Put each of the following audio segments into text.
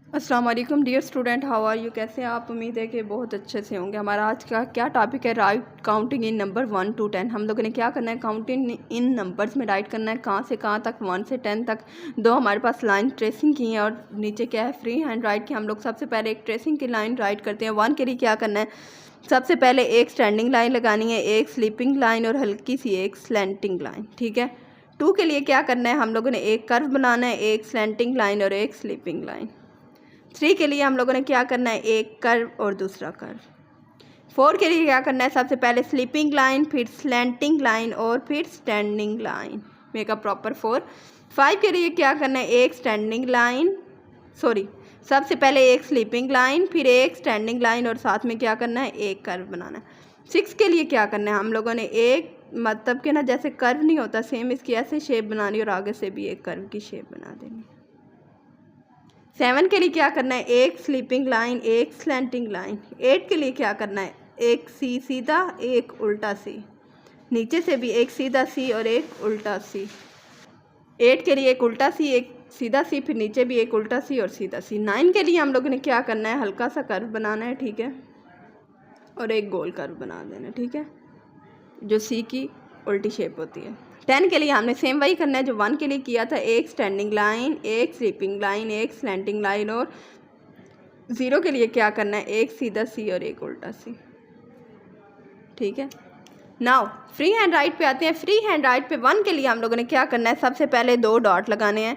अस्सलाम वालेकुम dear student, how are you. कैसे हैं आप? उम्मीद है कि बहुत अच्छे से होंगे। हमारा आज का क्या टॉपिक है? Right counting in number 1 to 10। हम लोगों ने क्या करना है? काउंटिंग इन नंबर्स में राइट करना है, कहाँ से कहाँ तक, 1 से 10 तक। दो हमारे पास लाइन ट्रेसिंग की है और नीचे क्या है? फ्री हैंड राइट की। हम लोग सबसे पहले एक ट्रेसिंग की लाइन राइट करते हैं। 1 के लिए क्या करना है? सबसे पहले एक स्टैंडिंग लाइन लगानी है, एक स्लीपिंग लाइन और हल्की सी एक स्लैंटिंग लाइन। ठीक है। 2 के लिए क्या करना है? हम लोगों ने एक कर्व बनाना है, एक स्लैंटिंग लाइन और एक स्लीपिंग लाइन। 3 के लिए हम लोगों ने क्या करना है? एक कर्व और दूसरा कर्व। 4 के लिए क्या करना है? सबसे पहले स्लीपिंग लाइन, फिर स्लैंटिंग लाइन और फिर standing line. Make a proper 4। 5 के लिए क्या करना है? एक स्टैंडिंग लाइन, सबसे पहले एक स्लीपिंग लाइन, फिर एक स्टैंडिंग लाइन और साथ में क्या करना है? एक कर्व बनाना है। 6 के लिए क्या करना है? हम लोगों ने एक मतलब कि ना, जैसे कर्व नहीं होता सेम इसकी ऐसे शेप बनानी और आगे से भी एक कर्व की शेप बना देनी। 7 के लिए क्या करना है? एक स्लीपिंग लाइन, एक स्लैंटिंग लाइन। 8 के लिए क्या करना है? एक सी सीधा, एक उल्टा सी। नीचे से भी एक सीधा सी और एक उल्टा सी। 8 के लिए एक उल्टा सी, एक सीधा सी, फिर नीचे भी एक उल्टा सी और सीधा सी। 9 के लिए हम लोगों ने क्या करना है? हल्का सा कर्व बनाना है, ठीक है, और एक गोल कर्व बना देना है, ठीक है, जो सी की उल्टी शेप होती है। 10 के लिए हमने सेम वही करना है जो 1 के लिए किया था। एक स्टैंडिंग लाइन, एक स्लीपिंग लाइन, एक स्लैंटिंग लाइन। और 0 के लिए क्या करना है? एक सीधा सी और एक उल्टा सी, ठीक है। नाउ फ्री हैंड राइट पे आते हैं। फ्री हैंड राइट पे 1 के लिए हम लोगों ने क्या करना है? सबसे पहले 2 डॉट लगाने हैं,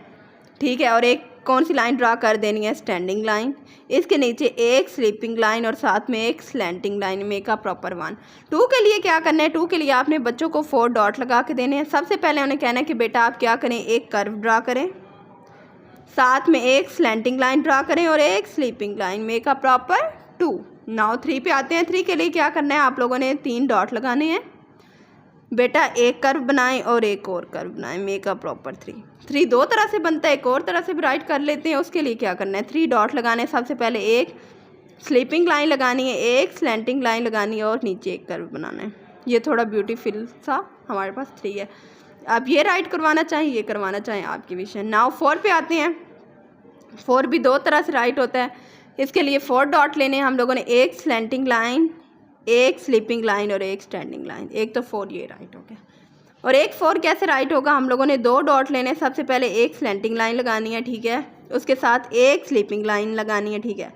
ठीक है, और एक कौन सी लाइन ड्रा कर देनी है? Standing line. इसके नीचे एक स्लीपिंग लाइन और साथ में एक slanting line. Make a proper 1। 2 के लिए क्या करना है? 2 के लिए आपने बच्चों को 4 डॉट लगा के देने हैं। सबसे पहले उन्हें कहना है कि बेटा आप क्या करें? एक कर्व ड्रा करें, साथ में एक स्लैंटिंग लाइन ड्रा करें और एक sleeping line. Make a proper 2। Now 3 पे आते हैं। 3 के लिए क्या करना है? आप लोगों ने 3 डॉट लगाने हैं। बेटा एक कर्व बनाएं और एक और कर्व बनाएं। Make a proper 3। 3 दो तरह से बनता है, एक और तरह से भी राइट कर लेते हैं। उसके लिए क्या करना है? 3 डॉट लगाने हैं। सबसे पहले एक स्लीपिंग लाइन लगानी है, एक स्लैंटिंग लाइन लगानी है और नीचे एक कर्व बनाना है। ये थोड़ा ब्यूटीफुल सा हमारे पास 3 है। आप ये राइट करवाना चाहें, ये करवाना चाहें, आपकी विषय। नाउ 4 पे आते हैं। 4 भी 2 तरह से राइट होता है। इसके लिए 4 डॉट लेने हैं हम लोगों ने। एक स्लैंटिंग लाइन, एक स्लीपिंग लाइन और एक स्टैंडिंग लाइन। एक तो 4 ये राइट हो गया। और एक 4 कैसे राइट होगा? हम लोगों ने 2 डॉट लेने। सबसे पहले एक स्लैंटिंग लाइन लगानी है, ठीक है, उसके साथ एक स्लीपिंग लाइन लगानी है, ठीक है।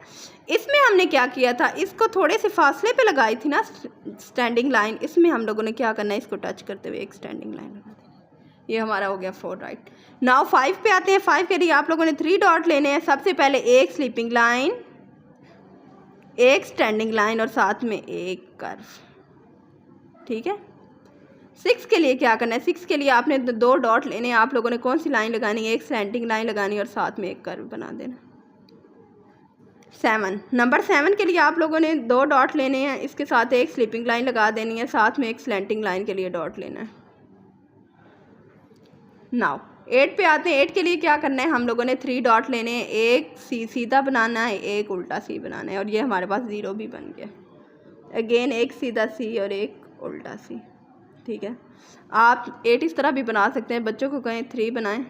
इसमें हमने क्या किया था? इसको थोड़े से फासले पे लगाई थी ना स्टैंडिंग लाइन। इसमें हम लोगों ने क्या करना है? इसको टच करते हुए एक स्टैंडिंग लाइन लगा देनी। ये हमारा हो गया 4 राइट। नाउ 5 पे आते हैं। 5 के लिए आप लोगों ने 3 डॉट लेने हैं। सबसे पहले एक स्लीपिंग लाइन, एक स्टैंडिंग लाइन और साथ में एक कर्व, ठीक है। 6 के लिए क्या करना है? 6 के लिए आपने 2 डॉट लेने हैं। आप लोगों ने कौन सी लाइन लगानी है? एक स्लैंटिंग लाइन लगानी है और साथ में एक कर्व बना देना। 7 नंबर 7 के लिए आप लोगों ने 2 डॉट लेने हैं। इसके साथ एक स्लीपिंग लाइन लगा देनी है, साथ में एक स्लैंटिंग लाइन के लिए डॉट लेना है। नाउ 8 पे आते हैं। 8 के लिए क्या करना है? हम लोगों ने 3 डॉट लेने हैं। एक सीधा बनाना है, एक उल्टा सी बनाना है, और ये हमारे पास 0 भी बन गया। अगेन एक सीधा सी और एक उल्टा सी, ठीक है। आप 8 इस तरह भी बना सकते हैं। बच्चों को कहें 3 बनाएं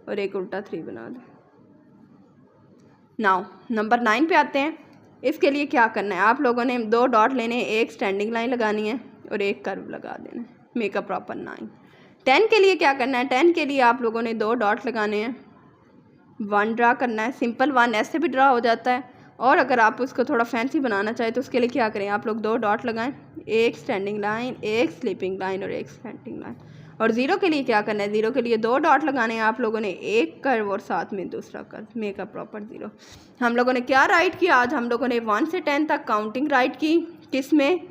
और एक उल्टा 3 बना दें। नाउ नंबर 9 पे आते हैं। इसके लिए क्या करना है? आप लोगों ने 2 डॉट लेने हैं, एक स्टैंडिंग लाइन लगानी है और एक कर्व लगा देना है। Make a proper 9। 10 के लिए क्या करना है? 10 के लिए आप लोगों ने 2 डॉट लगाने हैं, 1 ड्रा करना है। सिंपल 1 ऐसे भी ड्रा हो जाता है, और अगर आप उसको थोड़ा फैंसी बनाना चाहें तो उसके लिए क्या करें? आप लोग 2 डॉट लगाएं, एक स्टैंडिंग लाइन, एक स्लीपिंग लाइन और एक स्लैंटिंग लाइन। और 0 के लिए क्या करना है? 0 के लिए 2 डॉट लगाने हैं आप लोगों ने, एक कर्व और साथ में दूसरा कर्व। Make a proper 0। हम लोगों ने क्या राइट किया? आज हम लोगों ने 1 से 10 तक काउंटिंग राइट की। किस में?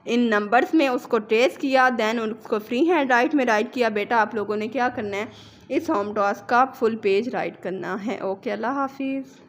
इन नंबर्स में। उसको ट्रेस किया, देन उसको फ्री हैंड राइट में राइट किया। बेटा आप लोगों ने क्या करना है? इस होम टास्क का फुल पेज राइट करना है। ओके, अल्लाह हाफिज़।